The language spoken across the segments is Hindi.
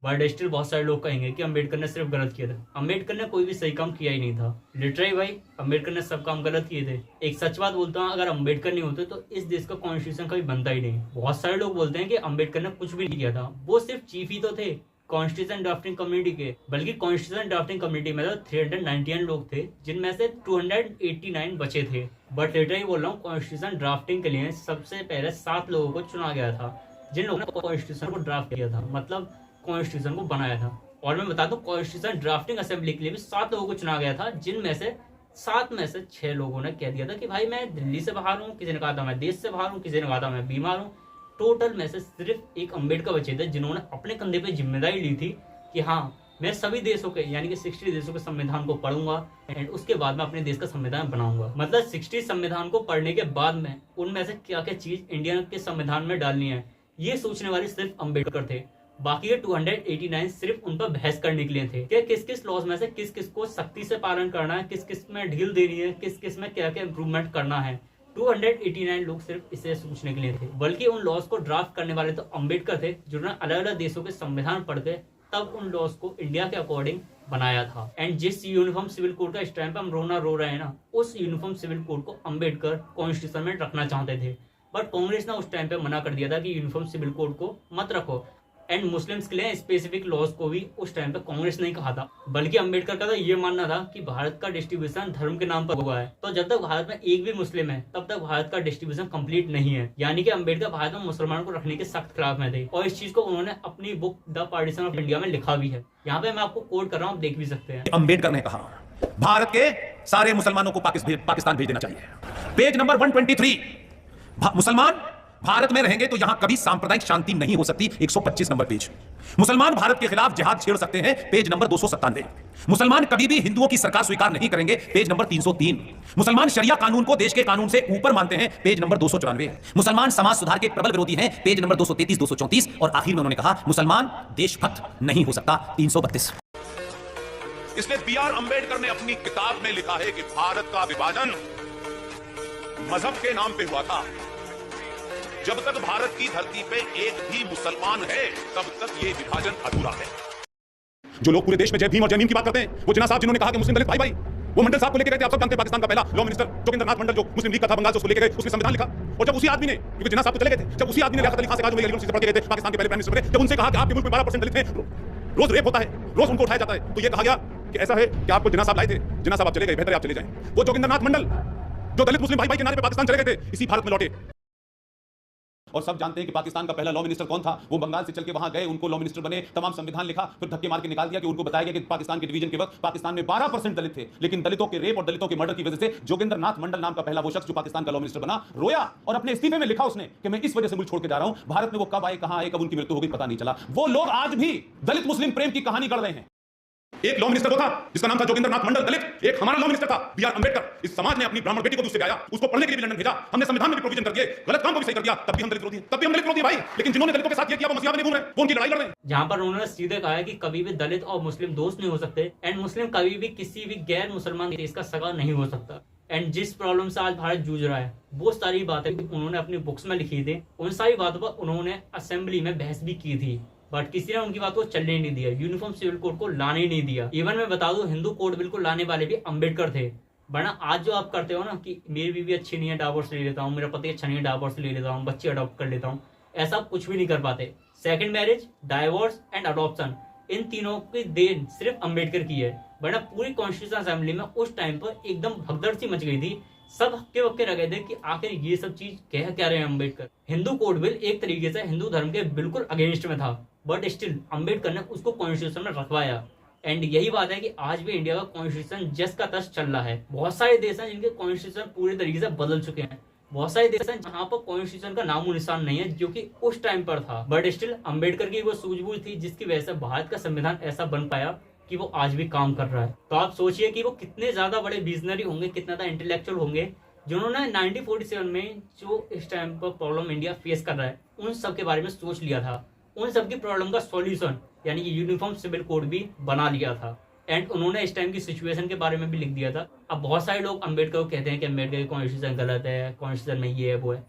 बट स्टिल बहुत सारे लोग कहेंगे कि अम्बेडकर ने सिर्फ गलत किया था। अम्बेडकर ने कोई भी सही काम किया ही नहीं था। लिटरली भाई, अम्बेडकर ने सब काम गलत किए थे। एक सच बात बोलता हूँ, अगर अम्बेडकर नहीं होते तो इस देश का कॉन्स्टिट्यूशन कभी बनता ही नहीं। बहुत सारे लोग बोलते हैं कि अम्बेडकर ने कुछ भी नहीं किया था, वो सिर्फ चीफ ही तो थे कॉन्स्टिट्यूशन ड्राफ्टिंग कम्युनिटी के। बल्कि कॉन्स्टिट्यूशन ड्राफ्टिंग कम्युनिटी में तो 391 लोग थे, जिनमें से 289 बचे थे। बट लिटरली बोल रहा हूँ, कॉन्स्टिट्यूशन ड्राफ्टिंग के लिए सबसे पहले 7 लोगों को चुना गया था, जिन लोगों ने कॉन्स्टिट्यूशन को ड्राफ्ट किया था, मतलब कॉन्स्टिट्यूशन को बनाया था। और मैं बता दूं, कॉन्स्टिट्यूशन ड्राफ्टिंग असेंबली के लिए भी 7 लोगों को चुना गया था, जिनमें से 7 में से 6 लोगों ने कह दिया था कि भाई मैं दिल्ली से बाहर हूँ, किसी ने कहा था मैं देश से बाहर हूँ, किसी ने कहा था मैं बीमार हूँ। टोटल में से सिर्फ एक अम्बेडकर बचे थे, जिन्होंने अपने कंधे पे जिम्मेदारी ली थी कि हाँ, मैं सभी देशों के यानी कि 60 देशों के संविधान को पढ़ूंगा एंड उसके बाद में अपने देश का संविधान बनाऊंगा। मतलब 60 संविधान को पढ़ने के बाद में उनमें से क्या क्या चीज इंडिया के संविधान में डालनी है, ये सोचने वाले सिर्फ अम्बेडकर थे। बाकी के 289 सिर्फ उन पर बहस करने के लिए थे कि किस किस लॉज में से किस किस को सख्ती से पालन करना है, किस किस में ढील देनी है, किस किस में क्या क्या इंप्रूवमेंट करना है। 289 लोग सिर्फ इसे सोचने के लिए थे। बल्कि उन लॉज को ड्राफ्ट करने वाले तो अम्बेडकर थे, जिन्होंने अलग अलग देशों के संविधान पढ़ के तब उन लॉज को इंडिया के अकॉर्डिंग बनाया था। एंड जिस यूनिफॉर्म सिविल कोड का इस टाइम पे हम रोना रो रहे हैं ना, उस यूनिफॉर्म सिविल कोड को अम्बेडकर कॉन्स्टिट्यूशन में रखना चाहते थे। बट कांग्रेस ने उस टाइम पे मना कर दिया था कि यूनिफॉर्म सिविल कोड को मत रखो। एंड मुस्लिम्स के लिए स्पेसिफिक लॉज को भी उस टाइम पे कांग्रेस ने कहा था। बल्कि अम्बेडकर का तो ये मानना था कि भारत का डिस्ट्रीब्यूशन धर्म के नाम पर हुआ है, तो जब तक भारत में एक भी मुस्लिम है तब तक भारत का डिस्ट्रीब्यूशन कंप्लीट नहीं है। यानी कि अम्बेडकर भारत में मुसलमानों को रखने के सख्त खिलाफ में थे, और इस चीज को उन्होंने अपनी book the partition of India में लिखा भी है। यहाँ पे मैं आपको कोट कर रहा हूँ, आप देख भी सकते हैं। अम्बेडकर ने कहा भारत के सारे मुसलमानों को पाकिस्तान भेज देना चाहिए। पेज नंबर 123, मुसलमान भारत में रहेंगे तो यहां कभी सांप्रदायिक शांति नहीं हो सकती। 125 नंबर पेज। मुसलमान भारत के खिलाफ जिहाद छेड़ सकते हैं। Page number 297। मुसलमान कभी भी हिंदुओं की सरकार स्वीकार नहीं करेंगे। Page number 303। मुसलमान शरिया कानून को देश के कानून से ऊपर मानते हैं। Page number 294। मुसलमान समाज सुधार के प्रबल विरोधी हैं। Page number 233, 234। और आखिर में उन्होंने कहा मुसलमान देशभक्त नहीं हो सकता। 332। इसलिए बी.आर. अम्बेडकर ने अपनी किताब में लिखा है कि भारत का विभाजन मजहब के नाम पे हुआ था। जब तक भारत की धरती पे एक भी मुसलमान है तब तक ये विभाजन अधूरा है। जो लोग पूरे देश में जय भीम और जय भीम की बात करते हैं, वो जिन्ना साहब जिन्होंने कहा कि मुस्लिम दलित भाई भाई, वो मंडल साहब को लेकर गए थे। आप सब जानते हैं, पाकिस्तान का पहला लॉ मिनिस्टर जोगिंदर नाथ मंडल, जो मुस्लिम लीग का था बंगाल से, उसको लेकर गए, उसने संविधान लिखा। और जब उसी आदमी ने, क्योंकि जिन्ना साहब तो चले गए थे, जब उसी आदमी ने लियाकत अली खान से कहा, जो यूनिवर्सिटी से पढ़ के गए थे, पाकिस्तान के पहले प्राइम मिनिस्टर बने, जब उनसे कहा कि आपके मुल्क में 12% दलित हैं, रोज रेप होता है, रोज उनको उठाया जाता है, तो ये कहा गया कि ऐसा है कि आपको जिन्ना साहब लाए थे, जिन्ना साहब आप चले गए, बेहतर आप चले जाएं। वो जोगिंदर नाथ मंडल जो दलित मुस्लिम भाई भाई के नारे पे पाकिस्तान चले गए थे, इसी भारत में लौटे। और सब जानते हैं कि पाकिस्तान का पहला लॉ मिनिस्टर कौन था। वो बंगाल से चल के वहां गए, उनको लॉ मिनिस्टर बने, तमाम संविधान लिखा, फिर धक्के मार के निकाल दिया कि उनको बताया गया कि पाकिस्तान के डिवीजन के वक्त पाकिस्तान में 12% दलित थे। लेकिन दलितों के रेप और दलितों के मर्डर की वजह से जोगिंदर नाथ मंडल नाम का पहला वो शख्स जो पाकिस्तान का लॉ मिनिस्टर बना, रोया और अपने इस्तीफे में लिखा उसने कि मैं इस वजह से मुल्क छोड़ के जा रहा हूं। भारत में वो कब आए, कहां आए, कब उनकी मृत्यु हो गई, पता नहीं चला। वो लोग आज भी दलित मुस्लिम प्रेम की कहानी गढ़ रहे हैं। एक लॉ मिनिस्टर वो था जिसका नाम था जोगिंदर नाथ मंडल दलित। एक हमारा लॉ मिनिस्टर था बी.आर. अम्बेडकर। इस समाज ने अपनी ब्राह्मण बेटी को दूसरे आया, उसको पढ़ने के लिए भी लंदन भेजा, हमने संविधान में भी प्रोविजन कर दिए, गलत काम को भी सही कर दिया, तब भी हम दलित विरोधी हैं, तब भी हम दलित विरोधी भाई। लेकिन जिन्होंने दलितों के साथ ये किया वो मसीहा में नहीं घूम रहे, वो उनकी लड़ाई लड़ रहे हैं। जहां पर उन्होंने सीधे कहा है कि कभी भी दलित और मुस्लिम दोस्त नहीं हो सकते, एंड मुस्लिम कभी भी किसी भी गैर मुसलमान देश का सगा नहीं हो सकता। एंड जिस प्रॉब्लम से आज भारत जूझ रहा है, वो सारी बातें उन्होंने अपनी बुक्स में लिखी थी। उन सारी बातों पर उन्होंने असेंबली में बहस भी की थी, बट किसी ने उनकी बात को चलने नहीं दिया, यूनिफॉर्म सिविल कोड को लाने ही नहीं दिया। इवन मैं बता दूं, हिंदू कोड बिल को लाने वाले भी अम्बेडकर थे। वरना आज जो आप करते हो ना कि मेरी बीवी अच्छी नहीं है, डाइवोर्स ले लेता हूँ, मेरा पति अच्छा नहीं है, डाइवोर्स ले लेता हूँ, बच्चे अडॉप्ट कर लेता हूँ, ऐसा कुछ भी नहीं कर पाते। Second marriage, divorce and adoption, इन तीनों की देन सिर्फ अम्बेडकर की है। वरना पूरी कॉन्स्टिट्यूशन असेंबली में उस टाइम पर एकदम भगदड़ सी मच गई थी, सब हक्के बक्के रह गए थे कि आखिर ये सब चीज कह क्या रहे हैं अम्बेडकर। हिंदू कोड बिल एक तरीके से हिंदू धर्म के बिल्कुल अगेंस्ट में था, बट स्टिल अम्बेडकर ने उसको कॉन्स्टिट्यूशन में रखवाया। एंड यही बात है कि आज भी इंडिया का कॉन्स्टिट्यूशन जस का तस चल रहा है। बहुत सारे देश हैं जिनके कॉन्स्टिट्यूशन पूरी तरीके से बदल चुके हैं, बहुत सारे देश हैं जहां पर कॉन्स्टिट्यूशन का नामो निशान नहीं है, जो कि उस टाइम पर था। बट स्टिल अम्बेडकर की वो सूझबूझ थी जिसकी वजह से भारत का संविधान ऐसा बन पाया कि वो आज भी काम कर रहा है। तो आप सोचिए कि वो कितने ज्यादा बड़े विजनरी होंगे, कितना ज्यादा इंटेलेक्चुअल होंगे, जिन्होंने 1947 में जो इस टाइम पर प्रॉब्लम इंडिया फेस कर रहा है उन सब के बारे में सोच लिया था, उन सब की प्रॉब्लम का सॉल्यूशन यानी कि यूनिफॉर्म सिविल कोड भी बना लिया था। एंड उन्होंने इस टाइम की सिचुएशन के बारे में भी लिख दिया था। अब बहुत सारे लोग अम्बेडकर को कहते हैं कि अम्बेडकर कॉन्स्टिट्यूशन गलत है, कॉन्स्टिट्यूशन में ये है वो है।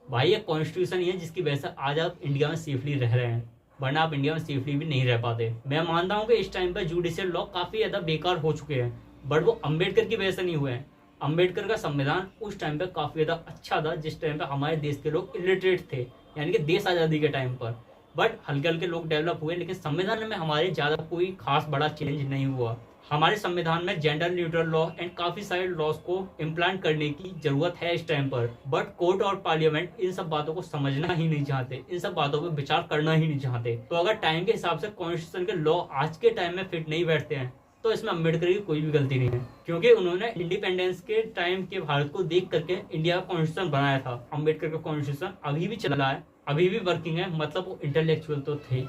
भाई ये कॉन्स्टिट्यूशन ही है जिसकी वजह से आज आप इंडिया में सेफली रह रहे हैं। वरना आप इंडिया में सेफली भी नहीं रह पाते। मैं मानता हूँ कि इस टाइम पर जुडिशियल लॉ काफी ज्यादा बेकार हो चुके हैं, बट वो अम्बेडकर की वजह से नहीं हुए हैं। अम्बेडकर का संविधान उस टाइम पे काफी ज्यादा अच्छा था, जिस टाइम पे हमारे देश के लोग इलिटरेट थे, यानी कि देश आजादी के टाइम पर। बट हल्के हल्के लोग डेवलप हुए, लेकिन संविधान में हमारे ज्यादा कोई खास बड़ा चेंज नहीं हुआ। हमारे संविधान में जेंडर न्यूट्रल लॉ एंड काफी सारे लॉज को इम्प्लांट करने की जरूरत है इस टाइम पर, बट कोर्ट और पार्लियामेंट इन सब बातों को समझना ही नहीं चाहते, इन सब बातों पर विचार करना ही नहीं चाहते। तो अगर टाइम के हिसाब से कॉन्स्टिट्यूशन के लॉ आज के टाइम में फिट नहीं बैठते हैं, तो इसमें अम्बेडकर की कोई भी गलती नहीं है, क्योंकि उन्होंने इंडिपेंडेंस के टाइम के भारत को देख करके इंडिया का कॉन्स्टिट्यूशन बनाया था। अम्बेडकर का कॉन्स्टिट्यूशन अभी भी चल रहा है, अभी भी वर्किंग है, मतलब वो इंटेलेक्चुअल तो थे।